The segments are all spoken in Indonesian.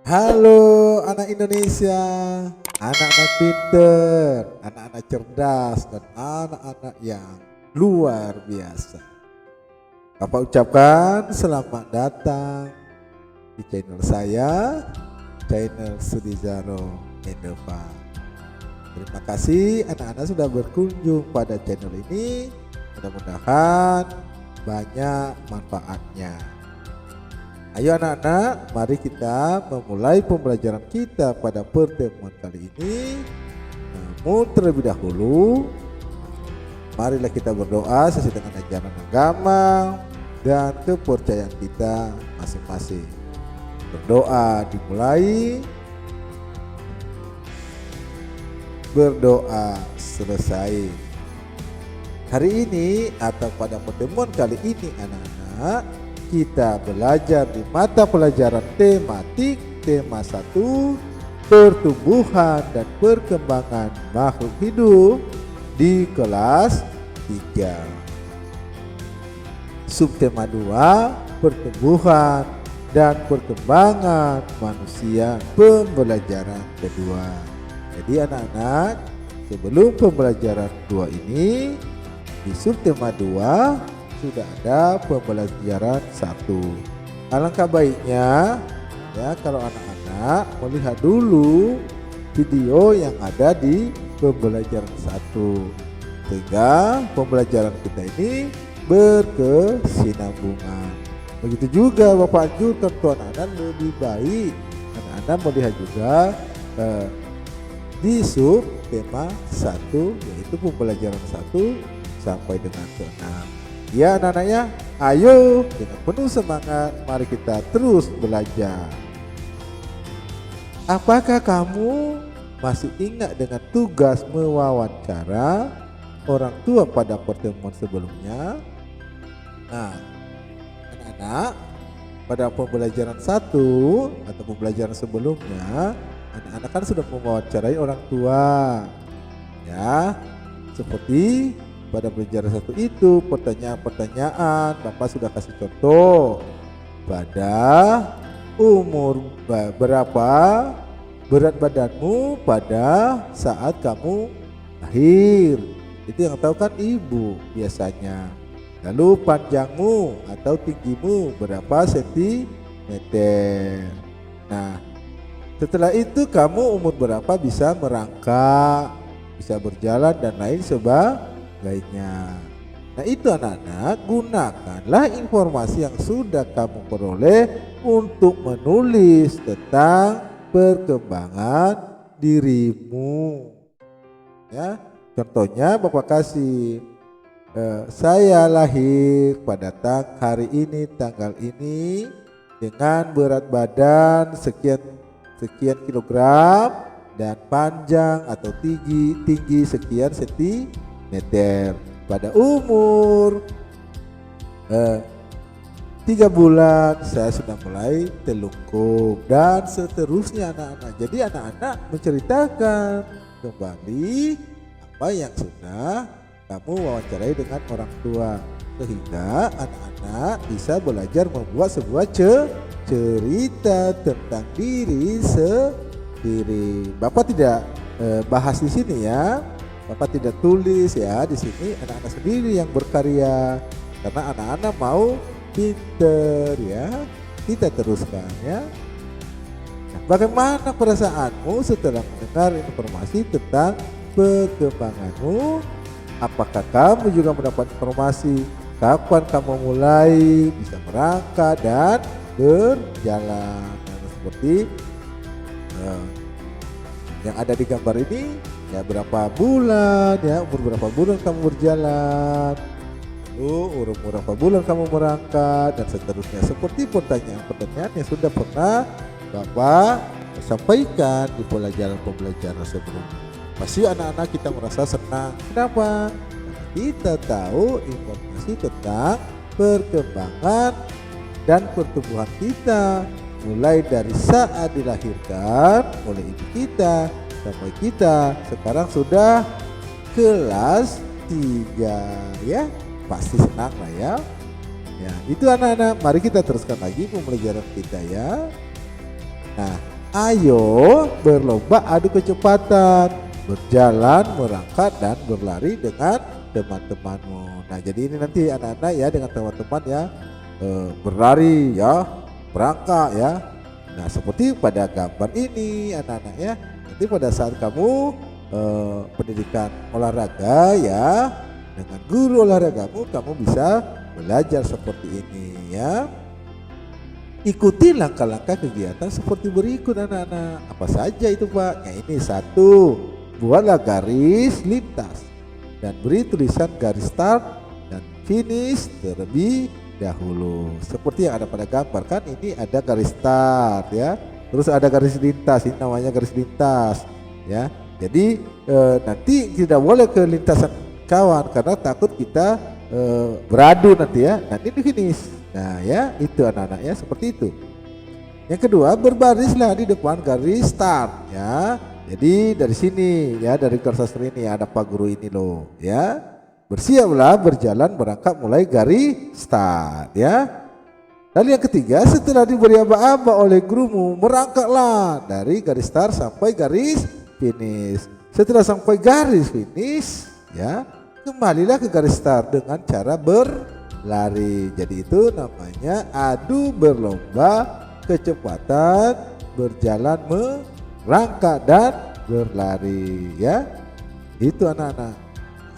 Halo anak Indonesia, anak-anak pinter, anak-anak cerdas, dan anak-anak yang luar biasa. Bapak ucapkan selamat datang di channel saya, channel Sudizaro Endova. Terima kasih anak-anak sudah berkunjung pada channel ini. Mudah-mudahan banyak manfaatnya. Ayo anak-anak, mari kita memulai pembelajaran kita pada pertemuan kali ini. Namun terlebih dahulu, marilah kita berdoa sesuai dengan ajaran agama dan kepercayaan kita masing-masing. Berdoa dimulai, berdoa selesai. Hari ini atau pada pertemuan kali ini anak-anak, kita belajar di mata pelajaran tematik tema 1, pertumbuhan dan perkembangan makhluk hidup di kelas 3. Subtema 2, pertumbuhan dan perkembangan manusia, pembelajaran kedua. Jadi anak-anak, sebelum pembelajaran 2 ini, di subtema 2 sudah ada pembelajaran 1. Alangkah baiknya ya kalau anak-anak melihat dulu video yang ada di pembelajaran 1, sehingga pembelajaran kita ini berkesinambungan. Begitu juga Bapak anjurkan tuan anak lebih baik anak-anak melihat juga di sub tema 1, yaitu pembelajaran 1 sampai dengan ke-6. Ya anak-anaknya, ayo dengan penuh semangat mari kita terus belajar. Apakah kamu masih ingat dengan tugas mewawancara orang tua pada pertemuan sebelumnya? Nah, anak-anak, pada pembelajaran 1 atau pembelajaran sebelumnya, anak-anak kan sudah mewawancarai orang tua. Ya, seperti pada pelajaran 1 itu pertanyaan-pertanyaan Bapak sudah kasih contoh. Pada umur berapa berat badanmu pada saat kamu lahir? Itu yang tahu kan ibu biasanya. Lalu panjangmu atau tinggimu berapa sentimeter? Nah, setelah itu kamu umur berapa bisa merangkak, bisa berjalan dan lain sebagainya. Nah itu anak-anak, gunakanlah informasi yang sudah kamu peroleh untuk menulis tentang perkembangan dirimu. Ya, contohnya Bapak kasih, saya lahir pada hari ini, tanggal ini, dengan berat badan sekian kilogram dan panjang atau tinggi sekian sentimeter. Pada umur 3 bulan saya sudah mulai telungkup dan seterusnya anak-anak. Jadi anak-anak menceritakan kembali apa yang sudah kamu wawancarai dengan orang tua, sehingga anak-anak bisa belajar membuat sebuah cerita tentang diri sendiri. Bapak tidak bahas di sini ya. Bapak tidak tulis ya, di sini anak-anak sendiri yang berkarya karena anak-anak mau pinter ya. Kita teruskan ya. Nah, bagaimana perasaanmu setelah mendengar informasi tentang perkembanganmu? Apakah kamu juga mendapat informasi kapan kamu mulai bisa merangkak dan berjalan? Nah, seperti yang ada di gambar ini. Ya, berapa bulan ya, umur berapa bulan kamu berjalan, umur berapa bulan kamu merangkak dan seterusnya. Seperti pertanyaan-pertanyaan yang sudah pernah Bapak sampaikan di pembelajaran sebelumnya. Pasti anak-anak kita merasa senang. Kenapa? Karena kita tahu informasi tentang perkembangan dan pertumbuhan kita, mulai dari saat dilahirkan oleh ibu kita sampai kita sekarang sudah kelas 3 ya. Pasti senang lah ya. Ya, itu anak-anak, mari kita teruskan lagi pembelajaran kita ya. Nah, Ayo berlomba adu kecepatan, berjalan, merangkak, dan berlari dengan teman-temanmu. Nah, jadi ini nanti anak-anak ya dengan teman-teman ya berlari ya, merangkak ya. Nah, seperti pada gambar ini anak-anak ya. Nanti pada saat kamu pendidikan olahraga ya, dengan guru olahragamu kamu bisa belajar seperti ini ya. Ikuti langkah-langkah kegiatan seperti berikut anak-anak. Apa saja itu Pak? Ya ini satu, buatlah garis lintas dan beri tulisan garis start dan finish terlebih dahulu. Seperti yang ada pada gambar kan, ini ada garis start ya. Terus ada garis lintas, ini namanya garis lintas ya. Jadi nanti tidak boleh ke lintasan kawan karena takut kita beradu nanti ya. Nanti di finish. Nah ya itu anak-anak ya, seperti itu. Yang kedua, berbarislah di depan garis start ya. Jadi dari sini ya, dari garis ini ada Pak Guru ini loh ya. Bersiaplah berjalan merangkak mulai garis start ya. Lalu yang ketiga, setelah diberi aba-aba oleh gurumu, merangkaklah dari garis start sampai garis finish. Setelah sampai garis finish ya, kembalilah ke garis start dengan cara berlari. Jadi itu namanya adu berlomba kecepatan, berjalan, merangkak, dan berlari ya. Itu anak-anak.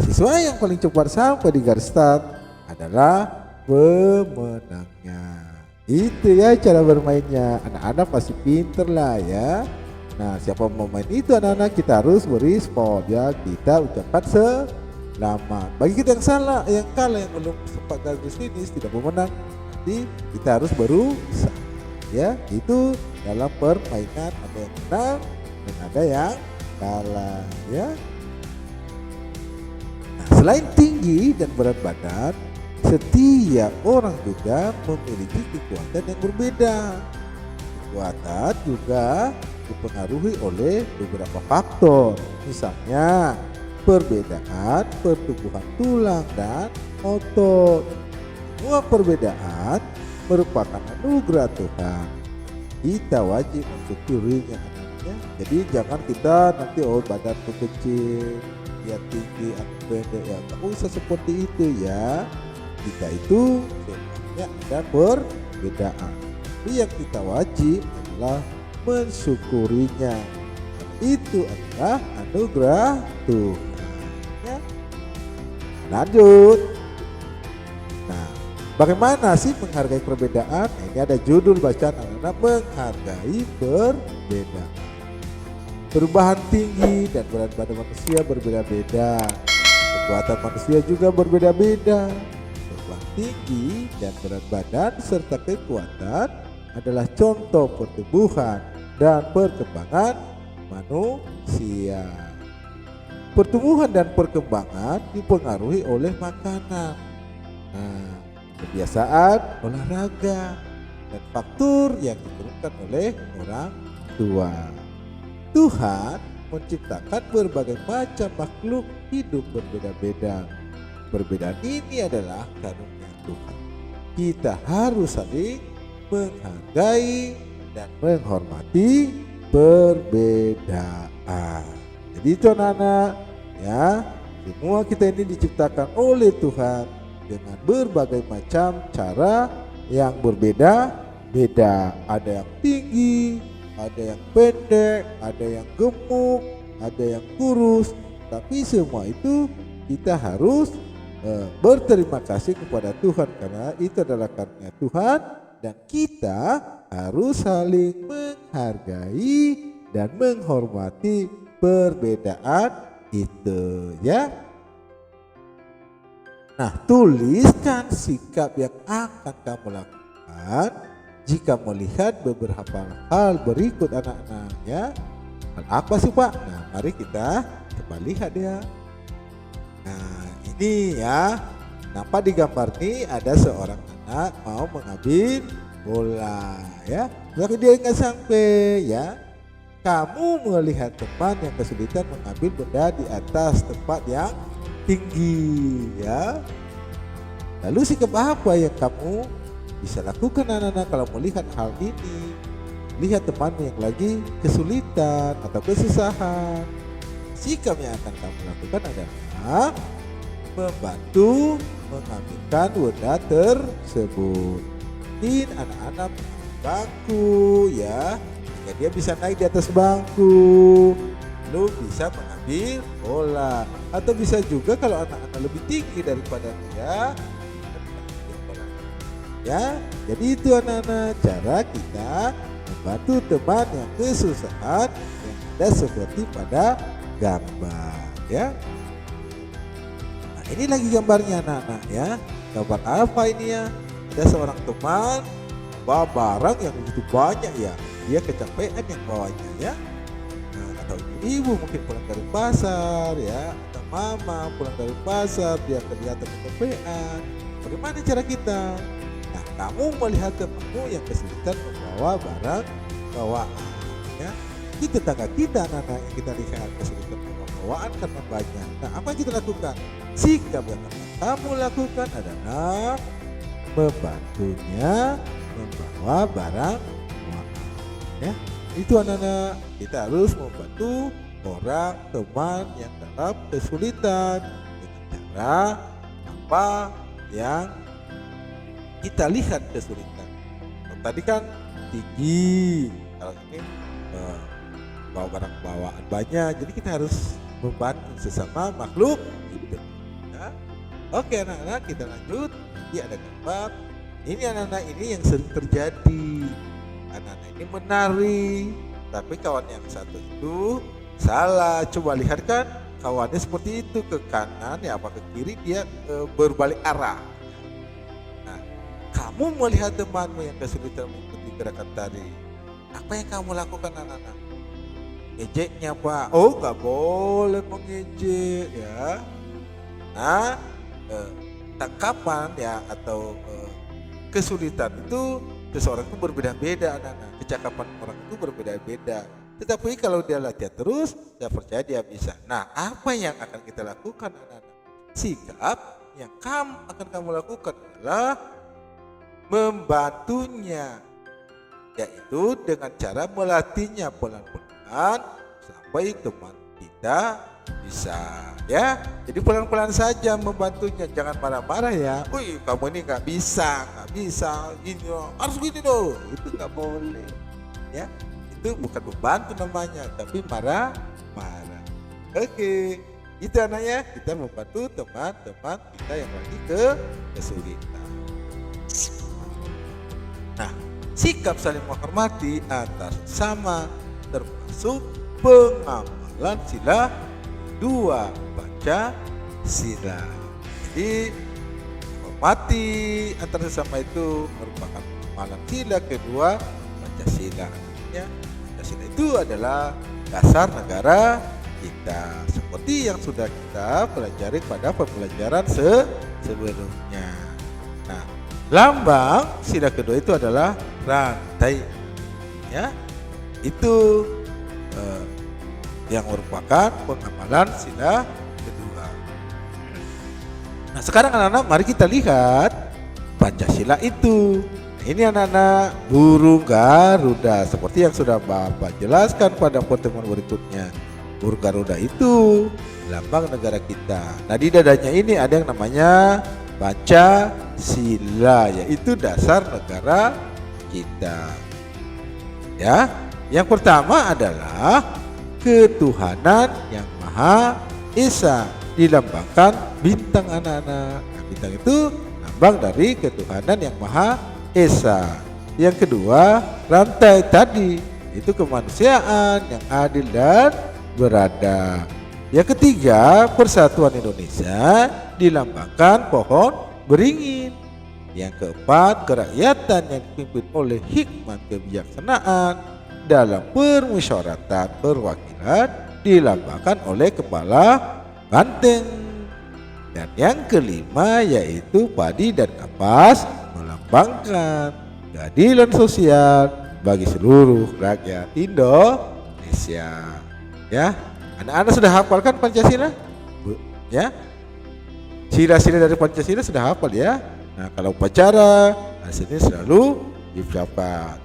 Siswa yang paling cepat sampai di garis start adalah pemenangnya. Itu ya cara bermainnya. Anak-anak pasti pinter lah ya. Nah, siapa pemain itu anak-anak, kita harus beri spot ya. Kita ucapkan selamat. Bagi kita yang salah, yang kalah, yang belum sempat garis finish, tidak memenang, nanti kita harus berusaha ya. Itu dalam permainan ada yang menang dan ada yang kalah ya. Nah, selain tinggi dan berat badan, setiap orang juga memiliki kekuatan yang berbeda. Kekuatan juga dipengaruhi oleh beberapa faktor, misalnya perbedaan pertumbuhan tulang dan otot. Semua perbedaan merupakan anugerah Tuhan. Kita wajib mensyukurinya anaknya. Jadi jangan kita nanti badan kecil, ya tinggi atau pendek ya, nggak usah seperti itu ya. Kita itu sebenarnya ada perbedaan. Tapi yang kita wajib adalah mensyukurinya. Itu adalah anugerah Tuhan. Ya. Lanjut. Nah, bagaimana sih menghargai perbedaan? Nah, ini ada judul bacaan anak-anak, menghargai perbedaan. Perubahan tinggi dan berat badan manusia berbeda-beda. Kekuatan manusia juga berbeda-beda. Perubahan tinggi dan berat badan serta kekuatan adalah contoh pertumbuhan dan perkembangan manusia. Pertumbuhan dan perkembangan dipengaruhi oleh makanan, kebiasaan olahraga, dan faktor yang diturunkan oleh orang tua. Tuhan menciptakan berbagai macam makhluk hidup berbeda-beda. Perbedaan ini adalah karunia Tuhan. Kita harus saling menghargai dan menghormati perbedaan. Jadi itu anak-anak ya, semua kita ini diciptakan oleh Tuhan dengan berbagai macam cara yang berbeda-beda. Ada yang tinggi, ada yang pendek, ada yang gemuk, ada yang kurus. Tapi semua itu kita harus berterima kasih kepada Tuhan karena itu adalah karunia Tuhan, dan kita harus saling menghargai dan menghormati perbedaan itu ya. Nah, tuliskan sikap yang akan kamu lakukan jika melihat beberapa hal berikut anak-anak ya. Hal apa sih Pak? Nah, mari kita coba lihat ya. Nah, ini ya, nampak di gambar ini ada seorang anak mau mengambil bola ya, tapi dia nggak sampai ya. Kamu melihat teman yang kesulitan mengambil benda di atas tempat yang tinggi ya. Lalu sikap apa yang kamu bisa lakukan anak-anak kalau melihat hal ini? lihat temanmu yang lagi kesulitan atau kesusahan. Sikap yang akan kamu lakukan adalah membantu mengambilkan wadah tersebut. In anak-anak bangku ya, jika dia bisa naik di atas bangku, lu bisa mengambil bola. Atau bisa juga kalau anak-anak lebih tinggi daripada dia, ya. Jadi itu anak-anak cara kita membantu teman yang kesusahan yang ada seperti pada gambar ya. Nah, ini lagi gambarnya anak-anak ya. Gambar apa ini ya? Ada seorang teman bawa barang yang begitu banyak ya. Dia kecapean yang bawanya ya. Nah, atau ibu mungkin pulang dari pasar ya, atau mama pulang dari pasar dia kelihatan kecapean. Bagaimana cara kita? Nah, kamu melihat temanmu yang kesulitan membawa barang bawaan ya. Di tetangga kita anak-anak yang kita lihat kesulitan membawa bawaan karena banyak. Nah, apa yang kita lakukan? Sikap yang akan kamu lakukan adalah membantunya membawa barang bawaan ya. Itu anak-anak, kita harus membantu orang teman yang dalam kesulitan dengan cara apa yang kita lihat kesulitan. Tadi kan tinggi, kalau ini bawa barang bawaan banyak, jadi kita harus membantu sesama makhluk hidup ya. Oke anak-anak, kita lanjut. Ini ada gambar. Ini anak-anak ini yang sering terjadi. Anak-anak ini menari, tapi kawan yang satu itu salah. Coba lihat kan, kawannya seperti itu, ke kanan ya apa ke kiri, dia berbalik arah. Nah, kamu melihat temanmu yang kesulitan mengikuti gerakan tari, apa yang kamu lakukan anak-anak? Ngejeknya Pak? Oh, nggak boleh mengejek ya. Nah, tangkapan ya atau kesulitan itu seseorang itu berbeda-beda anak-anak. Kecakapan orang itu berbeda-beda. Tetapi kalau dia latihan terus, saya percaya dia bisa. Nah, apa yang akan kita lakukan anak-anak? Sikap yang akan kamu lakukan adalah membantunya, yaitu dengan cara melatihnya pelan-pelan sampai teman kita bisa ya. Jadi pelan-pelan saja membantunya, jangan marah-marah ya. Wih, kamu ini nggak bisa gini loh, harus gini loh. Itu nggak boleh ya. Itu bukan membantu namanya, tapi marah-marah. Oke, itu anaknya, kita membantu teman-teman kita yang lagi kesulitan. Nah, sikap saling menghormati antar sesama termasuk pengamalan sila 2 Pancasila. Jadi menghormati antar sesama itu merupakan pengamalan sila kedua Pancasila. Artinya Pancasila itu adalah dasar negara kita, seperti yang sudah kita pelajari pada pembelajaran sebelumnya. Nah, lambang sila kedua itu adalah rantai ya. Itu yang merupakan pengamalan sila kedua. Nah, sekarang anak-anak mari kita lihat Pancasila itu. Ini anak-anak burung Garuda, seperti yang sudah Bapak jelaskan pada pertemuan berikutnya. Burung Garuda itu lambang negara kita. Nah, di dadanya ini ada yang namanya Pancasila, yaitu dasar negara kita. Ya, yang pertama adalah ketuhanan yang Maha Esa, dilambangkan bintang anak-anak. Nah, bintang itu lambang dari ketuhanan yang Maha Esa. Yang kedua, rantai tadi, itu kemanusiaan yang adil dan beradab. Yang ketiga, persatuan Indonesia, dilambangkan pohon beringin. Yang keempat, kerakyatan yang dipimpin oleh hikmat kebijaksanaan dalam permusyawaratan perwakilan, dilambangkan oleh kepala banteng. Dan yang kelima yaitu padi dan kapas, melambangkan keadilan sosial bagi seluruh rakyat Indonesia. Ya, anak-anak sudah hafalkan Pancasila? Ya, sila-sila dari Pancasila sudah hafal ya. Nah, kalau upacara hasilnya selalu diucapkan.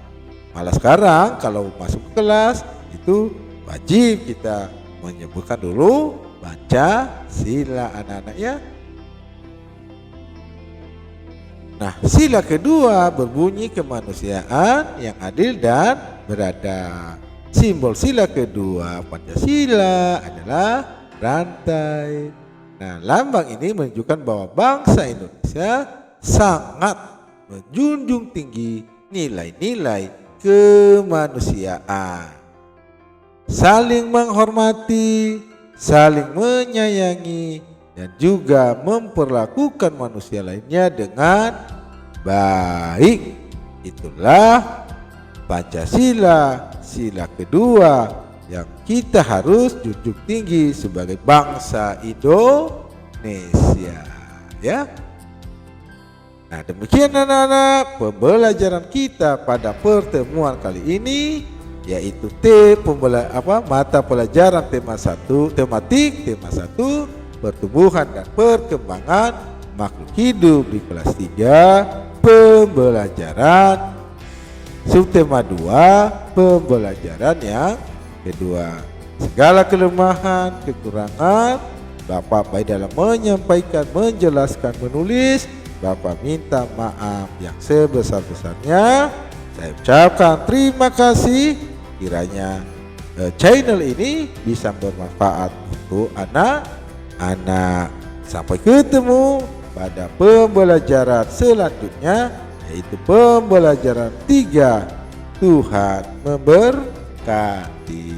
Malah sekarang kalau masuk ke kelas itu wajib kita menyebutkan dulu Pancasila anak-anak ya. Nah, sila kedua berbunyi kemanusiaan yang adil dan beradab. Simbol sila kedua Pancasila adalah rantai. Nah, lambang ini menunjukkan bahwa bangsa Indonesia sangat menjunjung tinggi nilai-nilai kemanusiaan, saling menghormati, saling menyayangi, dan juga memperlakukan manusia lainnya dengan baik. Itulah Pancasila, sila kedua yang kita harus junjung tinggi sebagai bangsa Indonesia ya. Nah, demikian anak-anak pembelajaran kita pada pertemuan kali ini, yaitu mata pelajaran tema 1, tematik tema 1, pertumbuhan dan perkembangan makhluk hidup di kelas 3, pembelajaran subtema 2, pembelajaran yang kedua. Segala kelemahan, kekurangan Bapak baik dalam menyampaikan, menjelaskan, menulis, Bapak minta maaf yang sebesar-besarnya. Saya ucapkan terima kasih. Kiranya channel ini bisa bermanfaat untuk anak-anak. Sampai ketemu pada pembelajaran selanjutnya, yaitu pembelajaran 3. Tuhan memberkati.